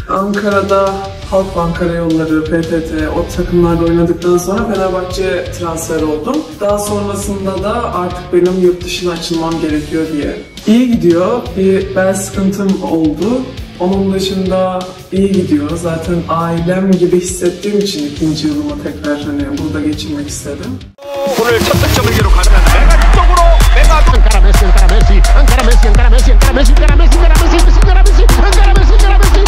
Ankara'da Halkbank Karayolları, PTT o takımlarda oynadıktan sonra Fenerbahçe transfer oldum. Daha sonrasında da artık benim yurt dışına açılmam gerekiyor diye. İyi gidiyor. Bir bel sıkıntım oldu. Onun dışında iyi gidiyor. Zaten ailem gibi hissettiğim için ikinci yılımı tekrar burada geçirmek istedim. 오늘 첫 득점을 기록하는 메가 쪽으로 메가 안카라 메시 안카라 메시 안카라 메시 안카라 메시 안카라 메시 안카라 메시 안카라 메시 안카라 메시 안카라 메시 안카라 메시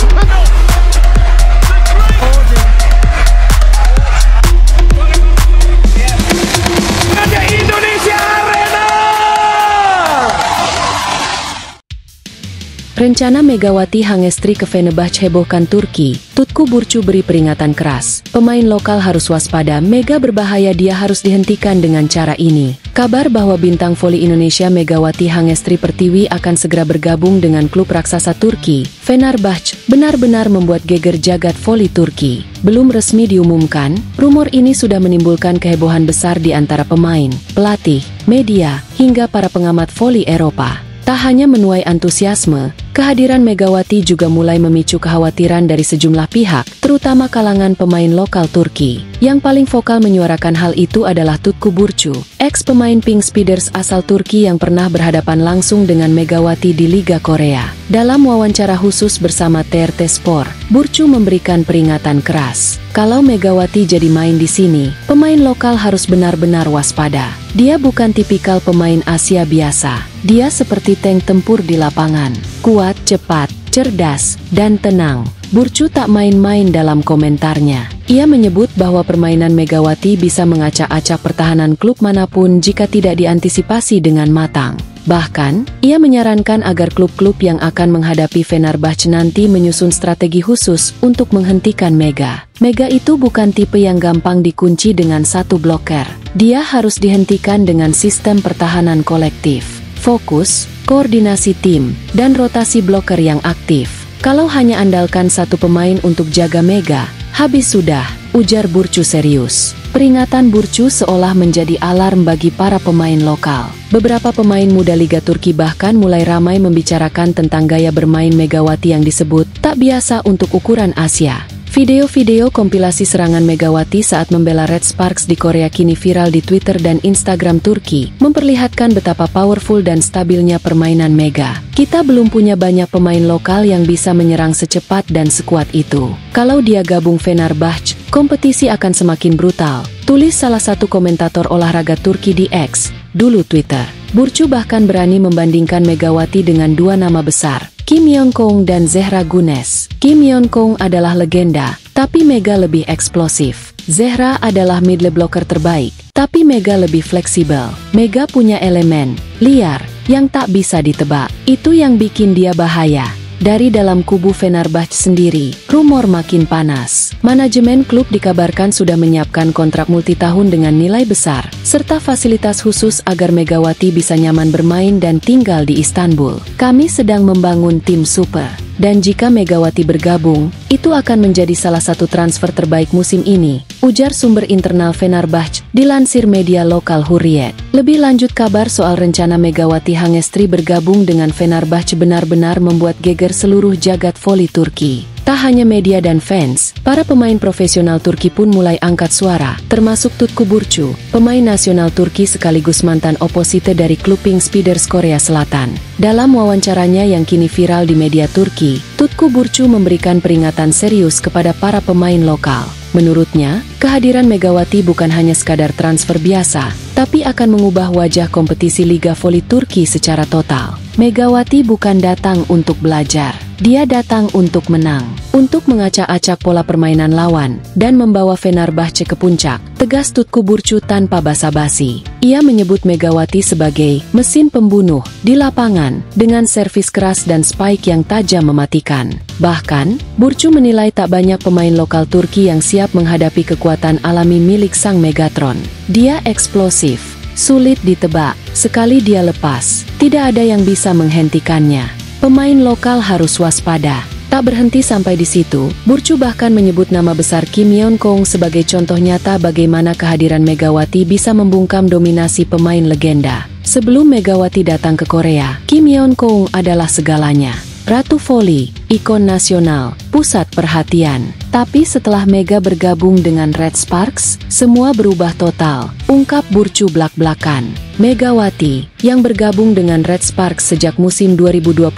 Rencana Megawati Hangestri ke Fenerbahçe hebohkan Turki. Tutku Burcu beri peringatan keras. Pemain lokal harus waspada, Mega berbahaya, dia harus dihentikan dengan cara ini. Kabar bahwa bintang voli Indonesia Megawati Hangestri Pertiwi akan segera bergabung dengan klub raksasa Turki, Fenerbahçe, benar-benar membuat geger jagat voli Turki. Belum resmi diumumkan, rumor ini sudah menimbulkan kehebohan besar di antara pemain, pelatih, media, hingga para pengamat voli Eropa. Tak hanya menuai antusiasme, kehadiran Megawati juga mulai memicu kekhawatiran dari sejumlah pihak, terutama kalangan pemain lokal Turki. Yang paling vokal menyuarakan hal itu adalah Tutku Burcu, ex-pemain Pink Speeders asal Turki yang pernah berhadapan langsung dengan Megawati di Liga Korea. Dalam wawancara khusus bersama TRT Sport, Burcu memberikan peringatan keras. Kalau Megawati jadi main di sini, pemain lokal harus benar-benar waspada. Dia bukan tipikal pemain Asia biasa. Dia seperti tank tempur di lapangan. Kuat, cepat, cerdas, dan tenang. Burcu tak main-main dalam komentarnya. Ia menyebut bahwa permainan Megawati bisa mengacak-acak pertahanan klub manapun jika tidak diantisipasi dengan matang. Bahkan, ia menyarankan agar klub-klub yang akan menghadapi Fenerbahçe nanti menyusun strategi khusus untuk menghentikan Mega. Mega itu bukan tipe yang gampang dikunci dengan satu bloker. Dia harus dihentikan dengan sistem pertahanan kolektif, fokus, koordinasi tim, dan rotasi bloker yang aktif. Kalau hanya andalkan satu pemain untuk jaga Mega, habis sudah, ujar Burcu serius. Peringatan Burcu seolah menjadi alarm bagi para pemain lokal. Beberapa pemain muda Liga Turki bahkan mulai ramai membicarakan tentang gaya bermain Megawati yang disebut tak biasa untuk ukuran Asia. Video-video kompilasi serangan Megawati saat membela Red Sparks di Korea kini viral di Twitter dan Instagram Turki, memperlihatkan betapa powerful dan stabilnya permainan Mega. Kita belum punya banyak pemain lokal yang bisa menyerang secepat dan sekuat itu. Kalau dia gabung Fenerbahçe, kompetisi akan semakin brutal, tulis salah satu komentator olahraga Turki di X, dulu Twitter. Burcu bahkan berani membandingkan Megawati dengan dua nama besar, Kim Yeon-kong dan Zehra Gunes. Kim Yeon-kong adalah legenda, tapi Mega lebih eksplosif. Zehra adalah middle blocker terbaik, tapi Mega lebih fleksibel. Mega punya elemen liar yang tak bisa ditebak. Itu yang bikin dia bahaya. Dari dalam kubu Fenerbahçe sendiri, rumor makin panas. Manajemen klub dikabarkan sudah menyiapkan kontrak multitahun dengan nilai besar, serta fasilitas khusus agar Megawati bisa nyaman bermain dan tinggal di Istanbul. Kami sedang membangun tim super, dan jika Megawati bergabung, itu akan menjadi salah satu transfer terbaik musim ini, ujar sumber internal Fenerbahçe, dilansir media lokal Hurriyet. Lebih lanjut, kabar soal rencana Megawati Hangestri bergabung dengan Fenerbahçe benar-benar membuat geger seluruh jagat voli Turki. Tak hanya media dan fans, para pemain profesional Turki pun mulai angkat suara, termasuk Tutku Burcu, pemain nasional Turki sekaligus mantan oposite dari klub Pink Speeders Korea Selatan. Dalam wawancaranya yang kini viral di media Turki, Tutku Burcu memberikan peringatan serius kepada para pemain lokal. Menurutnya, kehadiran Megawati bukan hanya sekadar transfer biasa, tapi akan mengubah wajah kompetisi Liga Voli Turki secara total. Megawati bukan datang untuk belajar, dia datang untuk menang, untuk mengacak-acak pola permainan lawan, dan membawa Fenerbahçe ke puncak, tegas Tutku Burcu tanpa basa-basi. Ia menyebut Megawati sebagai mesin pembunuh di lapangan, dengan servis keras dan spike yang tajam mematikan. Bahkan, Burcu menilai tak banyak pemain lokal Turki yang siap menghadapi kekuatan alami milik sang Megatron. Dia eksplosif, sulit ditebak, sekali dia lepas, tidak ada yang bisa menghentikannya. Pemain lokal harus waspada. Tak berhenti sampai di situ, Burcu bahkan menyebut nama besar Kim Yeon-kong sebagai contoh nyata bagaimana kehadiran Megawati bisa membungkam dominasi pemain legenda. Sebelum Megawati datang ke Korea, Kim Yeon-kong adalah segalanya. Ratu Voli, ikon nasional, pusat perhatian. Tapi setelah Mega bergabung dengan Red Sparks, semua berubah total, ungkap Burcu blak-blakan. Megawati, yang bergabung dengan Red Sparks sejak musim 2022,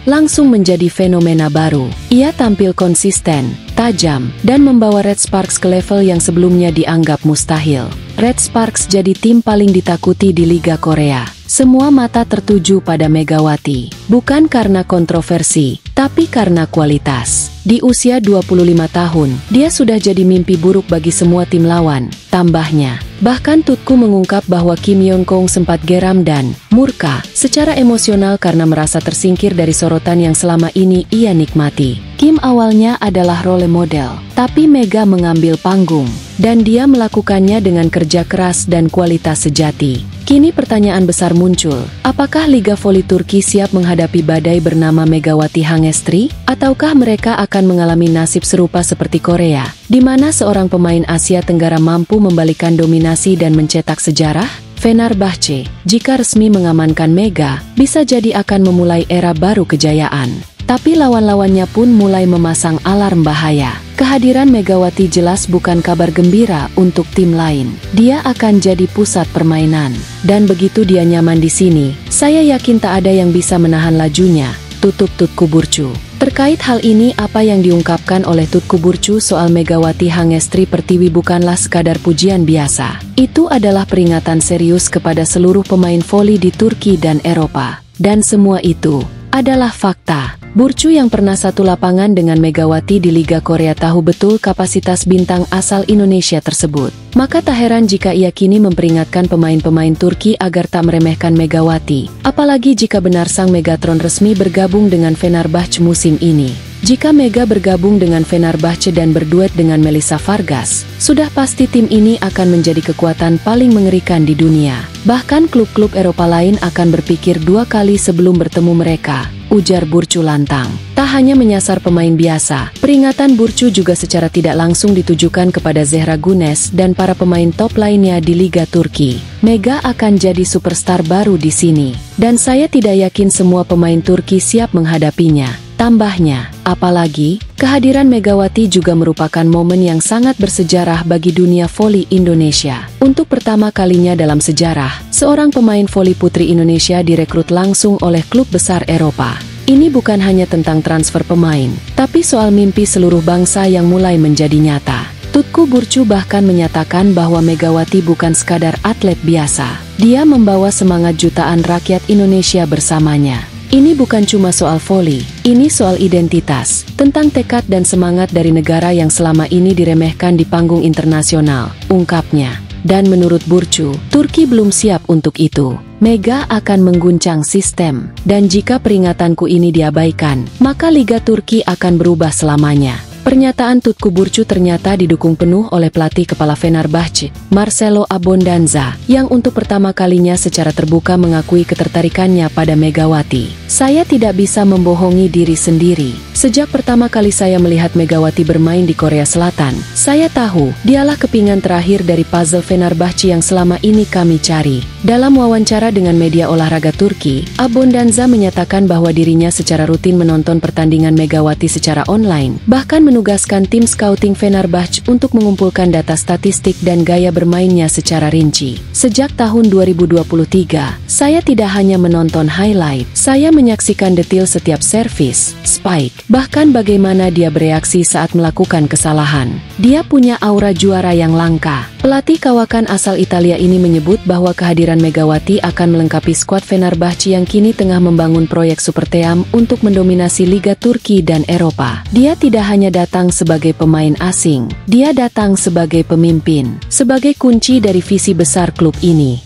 langsung menjadi fenomena baru. Ia tampil konsisten, tajam, dan membawa Red Sparks ke level yang sebelumnya dianggap mustahil. Red Sparks jadi tim paling ditakuti di Liga Korea. Semua mata tertuju pada Megawati, bukan karena kontroversi, tapi karena kualitas. Di usia 25 tahun, dia sudah jadi mimpi buruk bagi semua tim lawan, tambahnya. Bahkan Tutku mengungkap bahwa Kim Yeon-kong sempat geram dan murka secara emosional karena merasa tersingkir dari sorotan yang selama ini ia nikmati. Kim awalnya adalah role model, tapi Mega mengambil panggung, dan dia melakukannya dengan kerja keras dan kualitas sejati. Kini pertanyaan besar muncul, apakah Liga Voli Turki siap menghadapi badai bernama Megawati Hangestri? Ataukah mereka akan mengalami nasib serupa seperti Korea, di mana seorang pemain Asia Tenggara mampu membalikan dominasi dan mencetak sejarah? Fenerbahce, jika resmi mengamankan Mega, bisa jadi akan memulai era baru kejayaan. Tapi lawan-lawannya pun mulai memasang alarm bahaya. Kehadiran Megawati jelas bukan kabar gembira untuk tim lain. Dia akan jadi pusat permainan. Dan begitu dia nyaman di sini, saya yakin tak ada yang bisa menahan lajunya, tutup Tutku Burcu. Terkait hal ini, apa yang diungkapkan oleh Tutku Burcu soal Megawati Hangestri Pertiwi bukanlah sekadar pujian biasa. Itu adalah peringatan serius kepada seluruh pemain voli di Turki dan Eropa. Dan semua itu adalah fakta. Burcu yang pernah satu lapangan dengan Megawati di Liga Korea tahu betul kapasitas bintang asal Indonesia tersebut. Maka tak heran jika ia kini memperingatkan pemain-pemain Turki agar tak meremehkan Megawati. Apalagi jika benar sang Megatron resmi bergabung dengan Fenerbahce musim ini. Jika Mega bergabung dengan Fenerbahce dan berduet dengan Melissa Vargas, sudah pasti tim ini akan menjadi kekuatan paling mengerikan di dunia. Bahkan klub-klub Eropa lain akan berpikir dua kali sebelum bertemu mereka, ujar Burcu lantang. Tak hanya menyasar pemain biasa, peringatan Burcu juga secara tidak langsung ditujukan kepada Zehra Gunes dan para pemain top lainnya di Liga Turki. Mega akan jadi superstar baru di sini, dan saya tidak yakin semua pemain Turki siap menghadapinya. Tambahnya, apalagi, kehadiran Megawati juga merupakan momen yang sangat bersejarah bagi dunia voli Indonesia. Untuk pertama kalinya dalam sejarah, seorang pemain voli putri Indonesia direkrut langsung oleh klub besar Eropa. Ini bukan hanya tentang transfer pemain, tapi soal mimpi seluruh bangsa yang mulai menjadi nyata. Tutku Burcu bahkan menyatakan bahwa Megawati bukan sekadar atlet biasa. Dia membawa semangat jutaan rakyat Indonesia bersamanya. Ini bukan cuma soal voli, ini soal identitas, tentang tekad dan semangat dari negara yang selama ini diremehkan di panggung internasional, ungkapnya. Dan menurut Burcu, Turki belum siap untuk itu. Mega akan mengguncang sistem, dan jika peringatanku ini diabaikan, maka Liga Turki akan berubah selamanya. Pernyataan Tutku Burcu ternyata didukung penuh oleh pelatih kepala Fenerbahce, Marcelo Abondanza, yang untuk pertama kalinya secara terbuka mengakui ketertarikannya pada Megawati. Saya tidak bisa membohongi diri sendiri. Sejak pertama kali saya melihat Megawati bermain di Korea Selatan, saya tahu dialah kepingan terakhir dari puzzle Fenerbahce yang selama ini kami cari. Dalam wawancara dengan media olahraga Turki, Abondanza menyatakan bahwa dirinya secara rutin menonton pertandingan Megawati secara online, bahkan menugaskan tim scouting Fenerbahce untuk mengumpulkan data statistik dan gaya bermainnya secara rinci. Sejak tahun 2023, saya tidak hanya menonton highlight, saya menyaksikan detail setiap servis, spike, bahkan bagaimana dia bereaksi saat melakukan kesalahan. Dia punya aura juara yang langka. Pelatih kawakan asal Italia ini menyebut bahwa kehadiran Megawati akan melengkapi skuad Fenerbahce yang kini tengah membangun proyek Superteam untuk mendominasi Liga Turki dan Eropa. Dia tidak hanya datang sebagai pemain asing, dia datang sebagai pemimpin, sebagai kunci dari visi besar klub ini.